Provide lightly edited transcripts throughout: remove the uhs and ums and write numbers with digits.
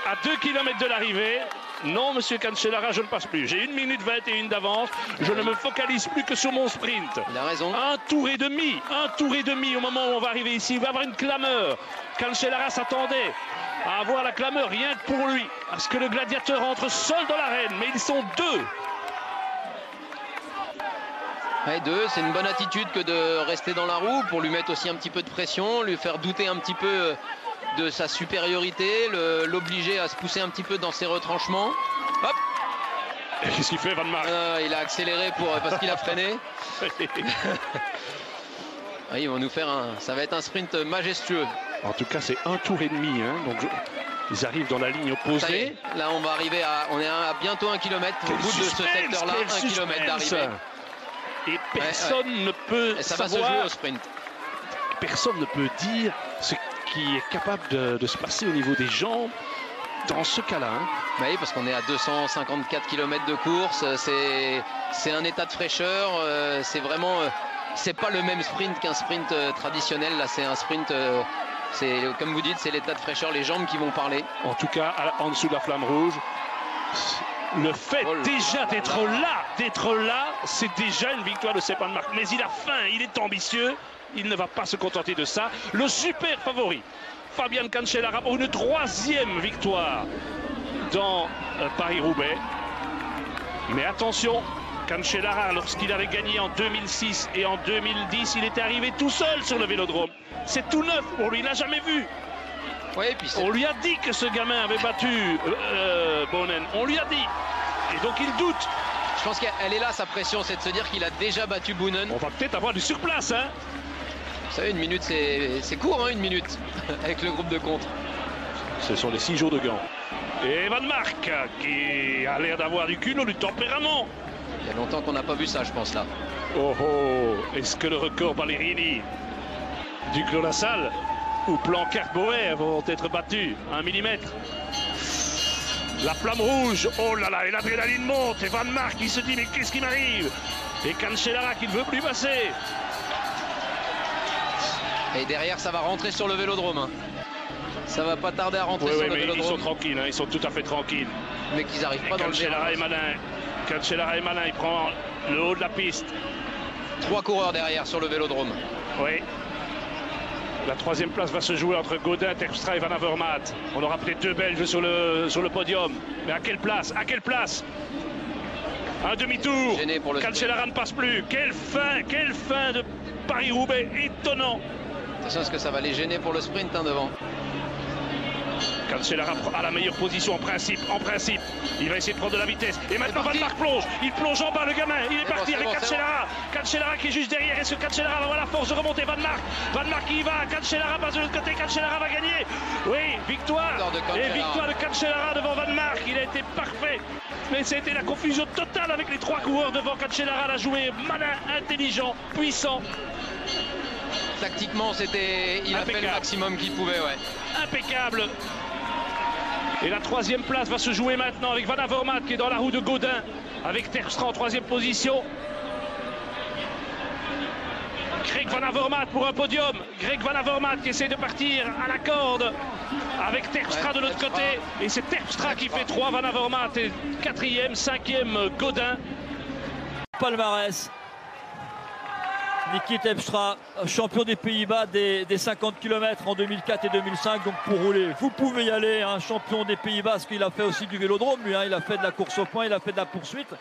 À 2 km de l'arrivée, non, monsieur Cancellara, je ne passe plus. J'ai 1 minute 21 d'avance. Je ne me focalise plus que sur mon sprint. Il a raison. Un tour et demi au moment où on va arriver ici. Il va y avoir une clameur. Cancellara s'attendait à avoir la clameur rien que pour lui. Parce que le gladiateur entre seul dans l'arène. Mais ils sont deux. Ouais, deux, c'est une bonne attitude que de rester dans la roue pour lui mettre aussi un petit peu de pression, lui faire douter un petit peu de sa supériorité, l'obliger à se pousser un petit peu dans ses retranchements. Hop. Qu'est-ce qu'il fait, Van Mark? Il a accéléré parce qu'il a freiné. Ils vont nous faire ça va être un sprint majestueux. En tout cas, c'est un tour et demi. Hein, donc ils arrivent dans la ligne opposée. Là, on va arriver on est à bientôt 1 km. Au bout de ce secteur-là, 1 km d'arrivée. Et personne ne peut ça savoir, va se jouer au sprint. Personne ne peut dire ce qui est capable de se passer au niveau des jambes dans ce cas-là. Hein. Oui, parce qu'on est à 254 km de course. C'est un état de fraîcheur. C'est vraiment, c'est pas le même sprint qu'un sprint traditionnel. Là, c'est un sprint. C'est comme vous dites, c'est l'état de fraîcheur, les jambes qui vont parler. En tout cas, en dessous de la flamme rouge. Le fait déjà d'être là, c'est déjà une victoire de Van Mark. Mais il a faim, il est ambitieux, il ne va pas se contenter de ça. Le super favori, Fabian Cancellara, pour une 3e victoire dans Paris-Roubaix. Mais attention, Cancellara, lorsqu'il avait gagné en 2006 et en 2010, il était arrivé tout seul sur le vélodrome. C'est tout neuf pour lui, il n'a jamais vu. Oui, puis on lui a dit que ce gamin avait battu Boonen, on lui a dit. Et donc il doute. Je pense qu'elle est là, sa pression, c'est de se dire qu'il a déjà battu Boonen. On va peut-être avoir du surplace. Hein. Vous savez, 1 minute, c'est court, hein, 1 minute, avec le groupe de contre. Ce sont les 6 jours de gants. Et Van Mark, qui a l'air d'avoir du culot, du tempérament. Il y a longtemps qu'on n'a pas vu ça, je pense, là. Oh oh, est-ce que le record Ballerini du Clos La Salle ou Plancart-Boët vont être battus 1 millimètre. La flamme rouge, oh là là, et l'adrénaline monte, et Van Mark qui se dit mais qu'est-ce qui m'arrive? Et Cancellara qui ne veut plus passer. Et derrière ça va rentrer sur le vélodrome. Hein. Ça va pas tarder à rentrer sur le vélodrome. Ils sont tranquilles, hein, ils sont tout à fait tranquilles. Mais qu'ils n'arrivent pas dans le Cancellara est malin. Cancellara est malin, il prend le haut de la piste. 3 coureurs derrière sur le vélodrome. Oui. La 3e place va se jouer entre Gaudin, Terpstra et Van Avermaet. On aura peut-être 2 Belges sur le podium. Mais à quelle place? À quelle place? Un demi-tour. Cancellara ne passe plus. Quelle fin de Paris-Roubaix. Étonnant. Attention parce que ça va les gêner pour le sprint hein, devant. Cancellara a la meilleure position en principe. Il va essayer de prendre de la vitesse. Et maintenant Van Mark plonge. Il plonge en bas le gamin. Il est parti avec Cancellara. Cancellara qui est juste derrière. Est-ce que Cancellara va avoir la force de remonter Van Mark? Van Mark qui y va. Cancellara passe de l'autre côté. Cancellara va gagner. Oui, victoire. Et victoire de Cancellara devant Van Mark. Il a été parfait. Mais c'était la confusion totale avec les 3 coureurs devant. Cancellara l'a joué malin, intelligent, puissant. Tactiquement, il a fait le maximum qu'il pouvait. Ouais. Impeccable. Et la 3e place va se jouer maintenant avec Van Avermaet qui est dans la roue de Gaudin, avec Terpstra en 3e position. Greg Van Avermaet pour un podium. Greg Van Avermaet qui essaie de partir à la corde avec Terpstra de l'autre côté. Et c'est Terpstra qui fait 3, Van Avermaet est 4e, 5e Gaudin. Palmarès. Niki Terpstra, champion des Pays-Bas des 50 km en 2004 et 2005. Donc pour rouler, vous pouvez y aller. Hein, champion des Pays-Bas, parce qu'il a fait aussi du vélodrome. Lui, hein, il a fait de la course au point, il a fait de la poursuite.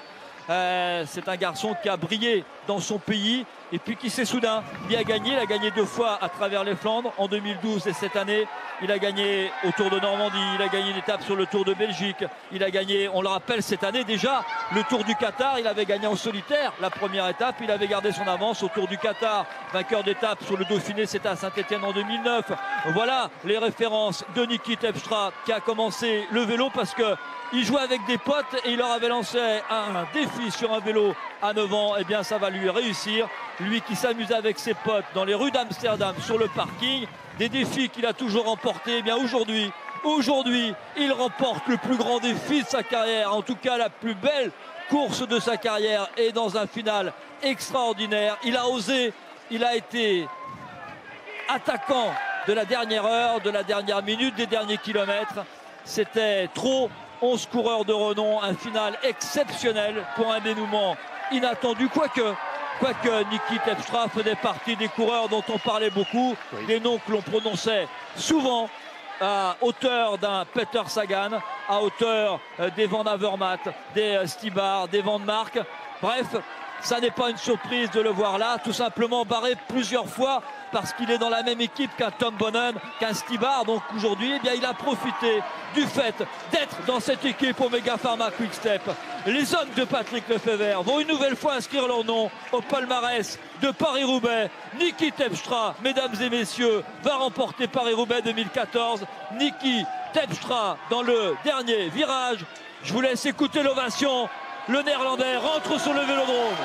C'est un garçon qui a brillé dans son pays et puis qui s'est soudain mis à gagner. Il a gagné 2 fois à travers les Flandres en 2012 et cette année. Il a gagné au Tour de Normandie, il a gagné une étape sur le Tour de Belgique. Il a gagné, on le rappelle, cette année déjà, le Tour du Qatar. Il avait gagné en solitaire la première étape. Il avait gardé son avance au Tour du Qatar. Vainqueur d'étape sur le Dauphiné, c'était à Saint-Etienne en 2009. Voilà les références de Niki Terpstra qui a commencé le vélo parce que il jouait avec des potes et il leur avait lancé un défi sur un vélo à 9 ans. Eh bien, ça va lui réussir. Lui qui s'amusait avec ses potes dans les rues d'Amsterdam sur le parking. Des défis qu'il a toujours remportés. Eh bien, aujourd'hui, il remporte le plus grand défi de sa carrière. En tout cas, la plus belle course de sa carrière. Et dans un final extraordinaire. Il a osé. Il a été attaquant de la dernière heure, de la dernière minute, des derniers kilomètres. c'était trop. 11 coureurs de renom, un final exceptionnel pour un dénouement inattendu, quoique Niki Terpstra faisait partie des coureurs dont on parlait beaucoup, oui. Des noms que l'on prononçait souvent à hauteur d'un Peter Sagan, à hauteur des Van Avermaet, des Stybar, des Van Mark. Bref, ça n'est pas une surprise de le voir là, tout simplement barré plusieurs fois parce qu'il est dans la même équipe qu'un Tom Boonen, qu'un Stybar. Donc aujourd'hui, eh bien, il a profité du fait d'être dans cette équipe Omega Pharma Quick Step. Les hommes de Patrick Lefebvre vont une nouvelle fois inscrire leur nom au palmarès de Paris-Roubaix. Niki Terpstra, mesdames et messieurs, va remporter Paris-Roubaix 2014. Niki Terpstra dans le dernier virage. Je vous laisse écouter l'ovation. Le Néerlandais rentre sur le vélodrome.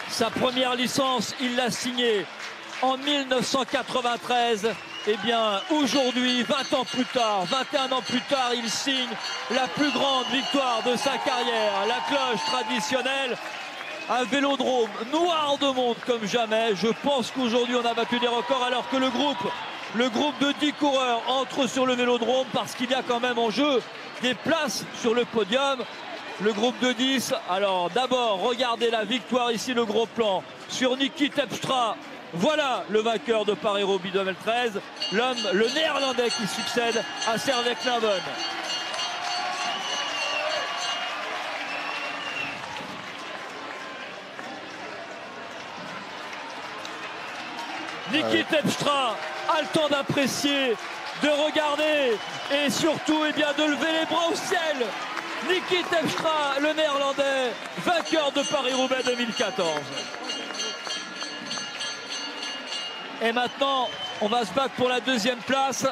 Sa première licence, il l'a signée en 1993. Eh bien, aujourd'hui, 20 ans plus tard, 21 ans plus tard, il signe la plus grande victoire de sa carrière. La cloche traditionnelle. Un vélodrome noir de monde comme jamais. Je pense qu'aujourd'hui on a battu des records alors que le groupe de 10 coureurs entre sur le vélodrome parce qu'il y a quand même en jeu des places sur le podium. Le groupe de 10, alors d'abord regardez la victoire ici, le gros plan sur Niki Terpstra. Voilà le vainqueur de Paris-Roubaix 2013, le Néerlandais qui succède à Servais Knaven. Niki Terpstra a le temps d'apprécier, de regarder et surtout eh bien, de lever les bras au ciel. Niki Terpstra, le Néerlandais, vainqueur de Paris-Roubaix 2014. Et maintenant, on va se battre pour la deuxième place.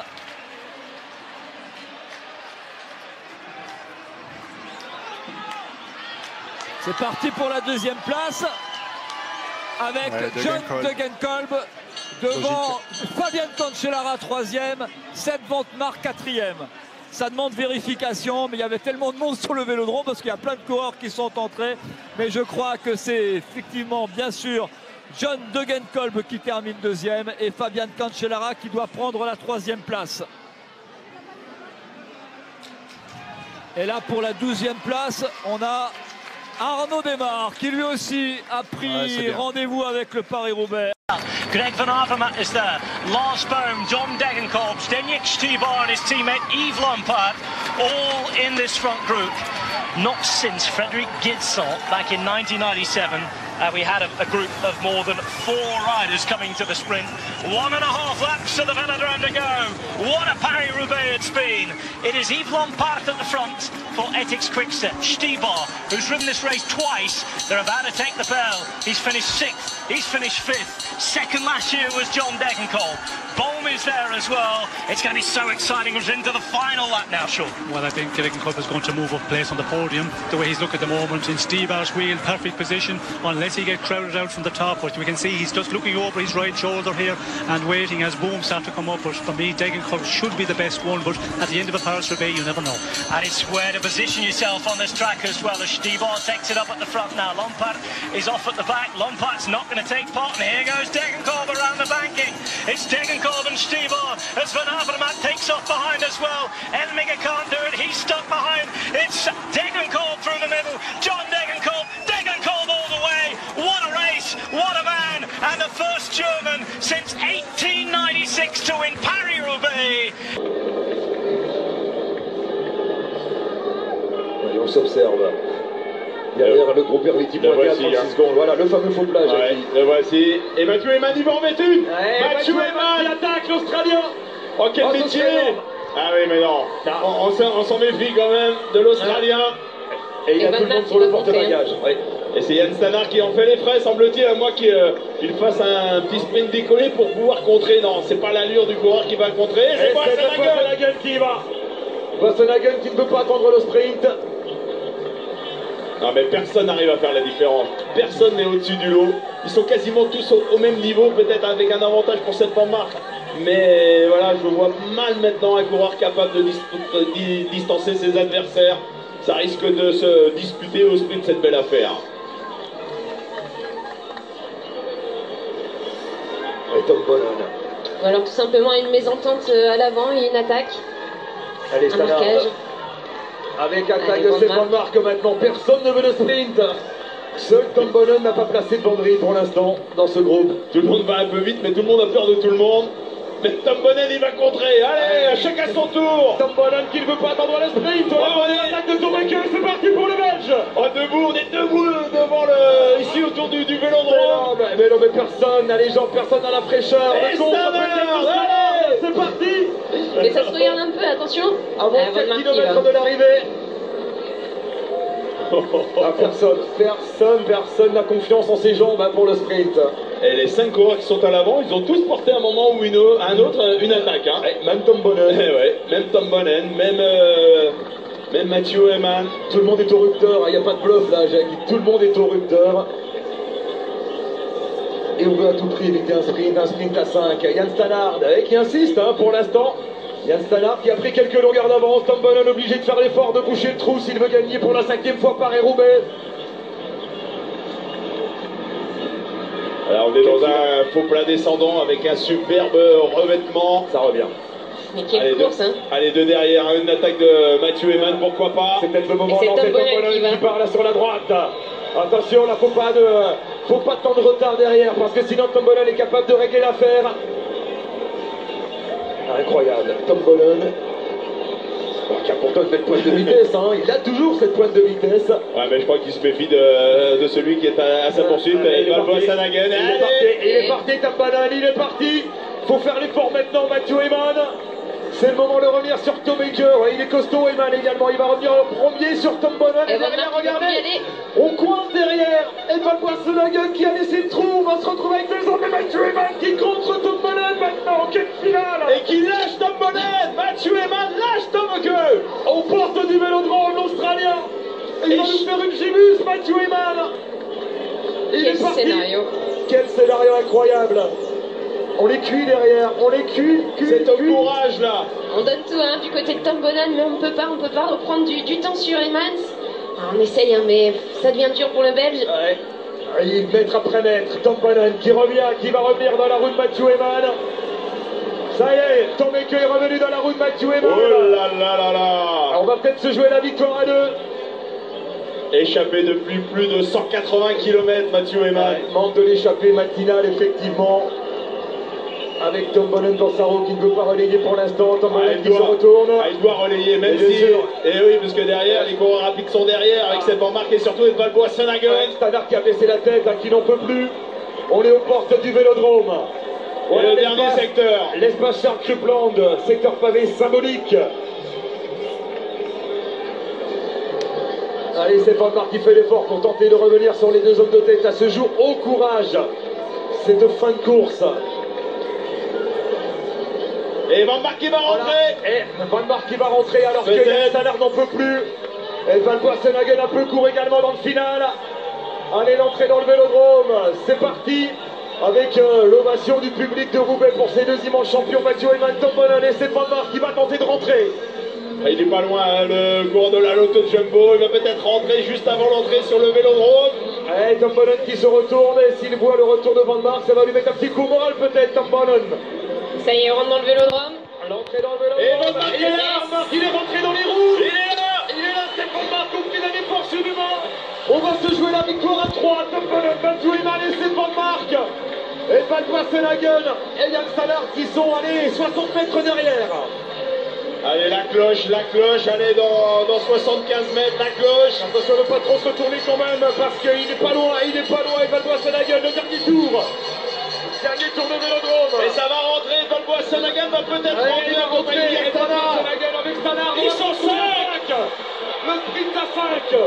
C'est parti pour la deuxième place avec John Degenkolb. Devant Fabian Cancellara 3e, Seb Vanthmark 4e. Ça demande vérification, mais il y avait tellement de monde sur le vélodrome parce qu'il y a plein de coureurs qui sont entrés. Mais je crois que c'est effectivement, bien sûr, John Degenkolb qui termine 2e et Fabian Cancellara qui doit prendre la 3e place. Et là, pour la 12e place, on a Arnaud Démare qui lui aussi a pris rendez-vous avec le Paris-Roubaix. Greg Van Avermaet is there, Lars Boom, John Degenkolb, Zdeněk Stybar and his teammate Yves Lampaert, all in this front group. Not since Frederick Gidsel back in 1997 we had a group of more than 4 riders coming to the sprint. 1.5 laps to the velodrome to go. What a Paris-Roubaix it's been. It is Yves Lampaert at the front for Etixx Quickstep. Stybar, who's ridden this race twice, they're about to take the bell. He's finished 6th, he's finished 5th. Second last year was John Degenkolb. Bohm is there as well. It's going to be so exciting. We're into the final lap now, Sean. Well, I think Degenkolb is going to move up place on the podium. The way he's looking at the moment in Stybar's wheel, perfect position, unless he gets crowded out from the top. But we can see he's just looking over his right shoulder here and waiting as Boom starts to come up. But for me, Degenkolb should be the best one. But at the end of a Paris-Roubaix, you never know. And it's where to position yourself on this track as well. As Stybar takes it up at the front now. Lampaert is off at the back. Lampaert's not going to take part. And here goes Degenkolb around the banking. It's Degenkolb and Stybar as Van Avermaet takes off behind as well. Elmiger can't do it. He's stuck behind. It's Degenkolb through the middle. John Degenkolb. Degenkolb all the way. What a race. What a man. And the first German since 1896 to win Paris-Roubaix. Et on s'observe. Derrière le groupe Herviti pour 36 secondes. Voilà le fameux faux plat. Le voici. Et Mathieu Eman, il va en mettre une. Mathieu Eman, il attaque l'Australien. Oh, quel métier. Ah oui, mais non. On s'en méfie quand même de l'Australien. Et il y a tout le monde sur le porte-bagages. Oui. Et c'est Yann Stannard qui en fait les frais, semble-t-il, à moi qu'il fasse un petit sprint décollé pour pouvoir contrer. Non, c'est pas l'allure du coureur qui va contrer. C'est Wassenhagen qui y va. Wassenhagen qui ne peut pas attendre le sprint. Non mais personne n'arrive à faire la différence. Personne n'est au-dessus du lot. Ils sont quasiment tous au même niveau, peut-être avec un avantage pour cette marque. Mais voilà, je vois mal maintenant un coureur capable de distancer ses adversaires. Ça risque de se disputer au sprint cette belle affaire. Tom Bonnen. Ou alors tout simplement une mésentente à l'avant et une attaque. Allez, un marquage. Avec attaque de Stefan Mark maintenant. Personne ne veut le sprint. Seul Tom Bonnen n'a pas placé de banderie pour l'instant dans ce groupe. Tout le monde va un peu vite, mais tout le monde a peur de tout le monde. Mais Tom Bonnen, il va contrer. Allez, chacun son tour. Tom Bonnen qui ne veut pas attendre le sprint. L'attaque de Thomaker, c'est parti pour le Belge. Oh, debout, on est debout devant le... ici autour du vélodrome. Mais non, mais personne n'a les jambes, personne n'a la fraîcheur. Et allez, c'est parti. Mais ça se regarde un peu, attention. À moins de 4 km de l'arrivée. Personne n'a confiance en ses jambes hein, pour le sprint. Et les 5 coureurs qui sont à l'avant, ils ont tous porté à un moment ou un autre une attaque. Hein. Même Tom Bonnen. Ouais, même Tom Bonnen, même Mathieu Heyman. Tout le monde est au rupteur, il n'y a pas de bluff là, j'ai dit tout le monde est au rupteur. Et on veut à tout prix éviter un sprint à 5. Yann Stannard qui insiste hein, pour l'instant. Yann Stannard qui a pris quelques longueurs d'avance. Tom Bonnen obligé de faire l'effort de boucher le trou s'il veut gagner pour la 5e fois Paris-Roubaix. Alors on est dans un faux plat descendant avec un superbe revêtement. Ça revient. Mais quelle course hein. Allez, deux derrière, une attaque de Mathieu Heyman, pourquoi pas. C'est peut-être le moment de lancer Tom Bonnen qui part là sur la droite. Attention, là faut pas tant de retard derrière parce que sinon Tom Bonnen est capable de régler l'affaire. Incroyable, Tom Bonnen. Qui a pourtant une belle pointe de vitesse, hein. Il a toujours cette pointe de vitesse. Ouais, mais je crois qu'il se méfie de celui qui est à sa poursuite. Il est parti, Tom Bonnen, il est parti. Faut faire l'effort maintenant, Mathieu Heyman. C'est le moment de revenir sur Thomaker. Il est costaud, Heyman également. Il va revenir au premier sur Tom Bonnen. Et derrière, regardez, on coince derrière. Et Van Boissenagen qui a laissé le trou. On va se retrouver avec les hommes de Mathieu Heyman qui contre Tom Bonnen maintenant. Quelle finale! Et qui lâche Tom Bonnen. Mathieu Heyman lâche Thomaker. Aux portes du vélodrome, l'Australien. Il va nous faire une gibus, Mathieu Heyman. Quel scénario! Quel scénario incroyable! On les cuit derrière, on les cuit. C'est au courage là. On donne tout hein, du côté de Tom Bonnen, mais on peut pas reprendre du temps sur Heyman. On essaye, hein, mais ça devient dur pour le Belge. Ouais. Il mètre après mètre, Tom Bonnen qui va revenir dans la roue de Mathieu Heyman. Ça y est, Thomaker est revenu dans la roue de Mathieu Heyman. Oh là là là là. On va peut-être se jouer la victoire à deux. Échappé depuis plus de 180 km, Mathieu Heyman. Ouais, manque de l'échappée matinale, effectivement. Avec Tom Bonnen dans sa roue qui ne veut pas relayer pour l'instant. Tom Bonnen qui se retourne. Il doit relayer, même si. Et oui, parce que derrière, les coureurs rapides sont derrière, avec Stefan Mark et surtout Van Boissenagen. Stannard qui a baissé la tête, qui n'en peut plus. On est aux portes du vélodrome. Voilà le dernier secteur. L'espace Charles-Krupland, secteur pavé symbolique. Allez, Stefan Mark qui fait l'effort pour tenter de revenir sur les deux hommes de tête. Ça se joue au courage. C'est de fin de course. Et Van Mark qui va rentrer. Et Van Mark qui va rentrer alors que Yann Stannard n'en peut plus. Et Van Boissenagen un peu court également dans le final. Allez, l'entrée dans le vélodrome. C'est parti. Avec l'ovation du public de Roubaix pour ces deux immenses champions, Mathieu Heyman, Tom Bonnen et c'est Van Mark qui va tenter de rentrer. Il n'est pas loin, hein, le coureur de la Lotto Jumbo. Il va peut-être rentrer juste avant l'entrée sur le vélodrome. Et Tom Bonnen qui se retourne. Et s'il voit le retour de Van Mark, ça va lui mettre un petit coup moral peut-être, Tom Bonnen. Ça y est, on rentre dans le vélodrome. L'entrée dans le vélodrome. Et Van Mark, il est là, Mark, il est rentré dans les roues. Il est là, c'est Van Mark au pied d'un effort surhumain. On va se jouer la victoire à 3. Tom Bonnen, Mathieu Heyman et c'est Van Mark. Et Van Boissenagen et Yann Stannard qui sont allés 60 mètres derrière. Allez, la cloche, allez dans 75 mètres, la cloche. Attention de ne pas trop se retourner quand même, parce qu'il n'est pas loin, et Van Boissenagen, le dernier tour. Dernier tour de vélodrome. Et ça va rentrer, Van Boissenagen va peut-être rentrer. Il va rentrer, et Van Boissenagen avec Stannard. Ils sont 5. Le sprint à 5.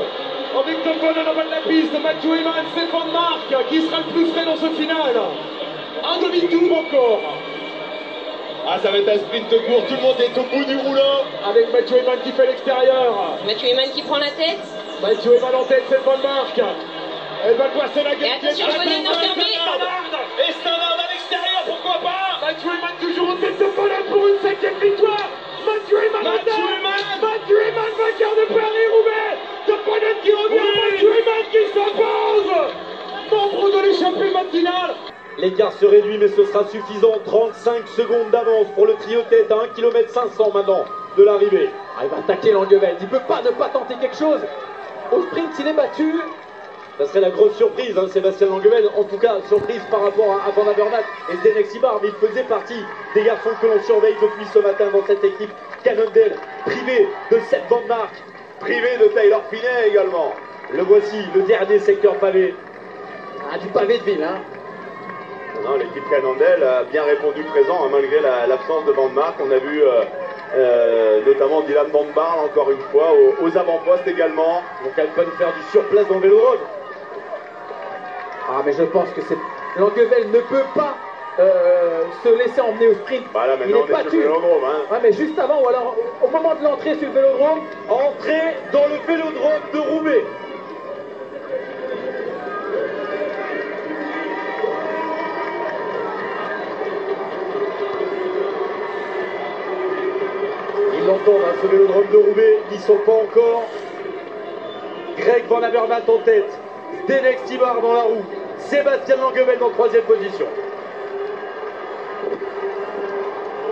Avec Tom Bonnen en bas de la piste, Mathieu Heyman, c'est Van Mark qui sera le plus frais dans ce final. Un demi-tour encore. Ah, ça va être un sprint court, tout le monde est au bout du rouleau. Avec Mathieu Heyman qui fait l'extérieur. Mathieu Heyman qui prend la tête. Mathieu Heyman en tête, c'est Van Mark. Et Van Boissenagen. Et attention, je venais d'enfermer. Et Stannard à l'extérieur, pourquoi pas. Mathieu Heyman toujours en tête de Bonnen pour une 5e victoire. Mathieu Heyman, vainqueur de Paris-Roubaix. Tom Bonnen qui revient, Mathieu Heyman qui s'impose. Membre de l'échappée matinale. L'écart se réduit, mais ce sera suffisant. 35 secondes d'avance pour le trio tête à 1 km 500 maintenant de l'arrivée. Ah, il va attaquer Langeveld. Il ne peut pas ne pas tenter quelque chose. Au sprint, s'il est battu. Ça serait la grosse surprise, hein, Sébastien Langeveld. En tout cas, surprise par rapport à Van Avermaet et Zdenek Xibar. Mais il faisait partie des garçons que l'on surveille depuis ce matin dans cette équipe Cannondale. Privé de cette bande marque. Privé de Taylor Phinney également. Le voici, le dernier secteur pavé. Ah, du pavé de ville, hein. Non, l'équipe Cannondale a bien répondu présent, hein, malgré l'absence de Van Mark. On a vu notamment Dylan Van Baarle, encore une fois, aux avant-postes également. Donc elle peut nous faire du surplace dans le vélodrome. Ah, mais je pense que c'est... Langeveld ne peut pas se laisser emmener au sprint. Bah là, maintenant, il est battu. Sur le vélodrome, hein. Ouais, mais juste avant, ou alors au moment de l'entrée sur le vélodrome. Entrée dans le vélodrome de Roubaix. Ils l'entendent, hein, ce vélodrome de Roubaix. Ils ne sont pas encore. Greg Van Avermaet en tête. Zdenek Xibar dans la roue. Sébastien Langeveld en 3e position.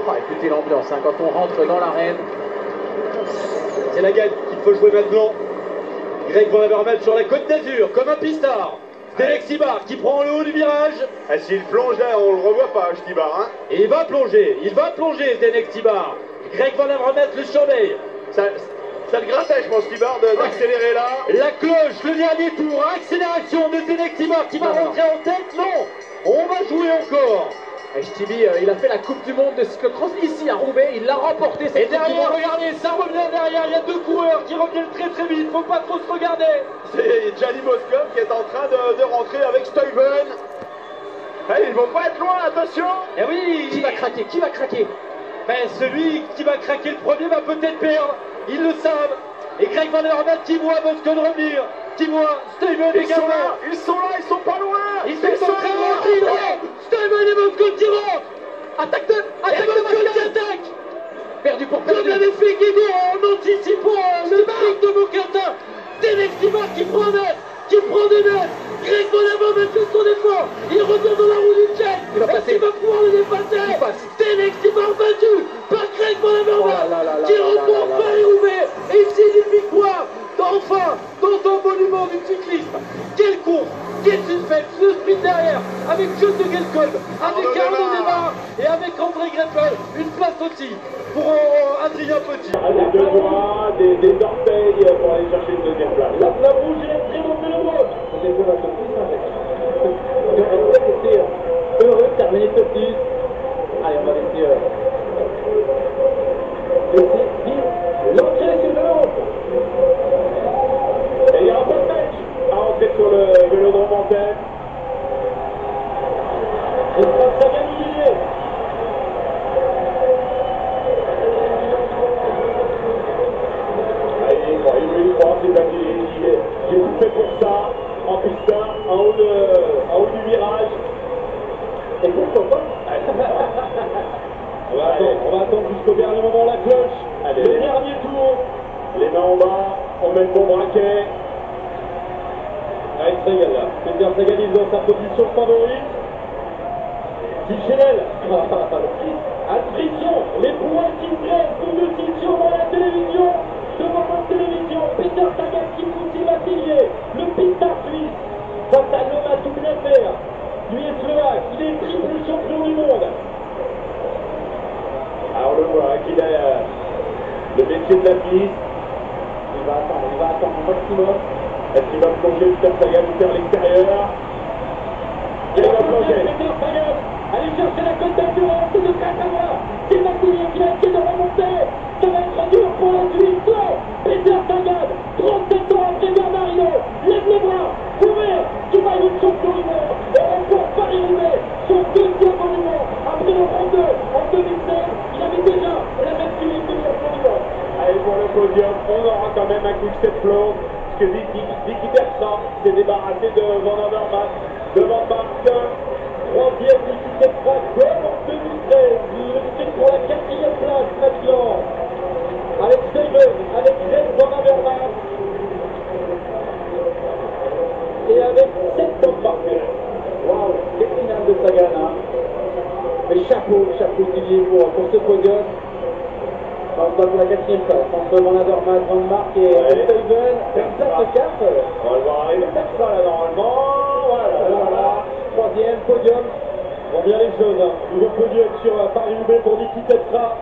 Oh, écoutez l'ambiance, hein, quand on rentre dans l'arène. C'est la gagne qu'il faut jouer maintenant. Greg Van Avermaet sur la Côte d'Azur, comme un pistard. Zdenek Xibar qui prend le haut du virage. Ah, s'il plonge là, on le revoit pas, Xibar, hein. Et il va plonger Zdenek Xibar. Greg Van Avermaet le surveille. Ça le grattait, je pense, Xibar, d'accélérer là. La cloche, le dernier tour, accélération de Zdenek Xibar qui va rentrer en tête. Non, on va jouer encore. Stevie, il a fait la Coupe du Monde de cyclocross ici à Roubaix, il l'a remporté. Et derrière, regardez, ça revient derrière, il y a 2 coureurs qui reviennent très très vite, faut pas trop se regarder. C'est Gianni Moscov qui est en train de rentrer avec Stuyven. Hey, ils vont pas être loin, attention. Eh oui. Qui va craquer? Ben, celui qui va craquer le premier va peut-être perdre, ils le savent. Et Greg Van Avermaet qui voit Moscov revenir, qui voit Stuyven également. Ils sont là, ils sont pas loin. Ils sont en train de rentrer, Stuyven et Moscov qui rentrent. Attaque de Moscov qui attaque. Perdu pour perdu. Comme l'avait fait Guégo en anticipant le pic de Mocatin. Zdenek Xibar qui prend 2 mètres. Greg Van Avermaet fait son effort. Il revient dans la roue du Tchèque. Il va passer. Il va pouvoir le dépasser. Il passe. Zdenek Xibar battu par Greg Van Avermaet qui remporte Paris-Roubaix. Et signe une victoire. Enfin, dans un monument du cyclisme. Quelle course, quelle suspense, le sprint derrière, avec John de Gelcon, avec Arnaud Démarre et avec André Greppel. Une place aussi pour Adrien Petit. Avec 2 doigts, des orteils pour aller chercher une 2e place. La flamme rouge est très bon vélodrome. C'était heureux de terminer top 10. Allez, on va laisser L'entrée sur le vélodrome. Et il y a un bon match à entrer sur le vélodrome en tête. Ce sera Fabien Ogier. Il croit, c'est j'ai tout fait pour ça. En pistin, en haut du virage. Et pourquoi pas? On va attendre jusqu'au dernier moment la cloche. Allez. Le dernier tour. Les mains en bas, on met le bon braquet. Allez, Sagan là. Peter Sagan est dans sa position favorite. Duchesnel. Inscription. Les points qui prennent pour le titre dans la télévision. Devant votre télévision. Peter Sagan qui continue à signer. Le pistard suisse. Face à Thomas Toubnefer. Lui est slovaque. Il est triple champion du monde. Alors on le voit, qu'il a le métier de la piste. Il va attendre au maximum. Est-ce qu'il va plonger Peter Sagan vers l'extérieur? Il va plonger. Peter Sagan, allez chercher la côte d'Azur, c'est de près à voir. C'est Matthieu qui va essayer de remonter. Ça va être dur pour la Suisse. Peter Sagan, 37 ans après Bernard Hinault. Lève les bras, courir, qui va être champion du monde. Et remporte Paris-Roubaix, son 2e monument. Après le Ronde en 2016, il avait déjà la même fille de champion du monde. Allez, pour le podium, on aura quand même un coup de 7 plombs. Parce que Vicky Bertrand s'est débarrassé de Van Avermaet. Devant Marc, 3e Vicky Bertrand, comme en 2013. Le sprint pour la 4e place maintenant. Avec Stuyven, avec Greg Van Avermaet. Et avec 7 Tom Parker. Waouh, quelle finale. de Sagan. Hein. Mais chapeau Didier pour ce podium. On passe à la 4e place entre Van Avermaet, Van Mark et Stuyven. Verstappen se casse. On va le voir arriver comme ça là normalement. Voilà. 3e podium. Vont bien les choses. Hein. Nouveau podium sur Paris-Roubaix pour Niki Terpstra.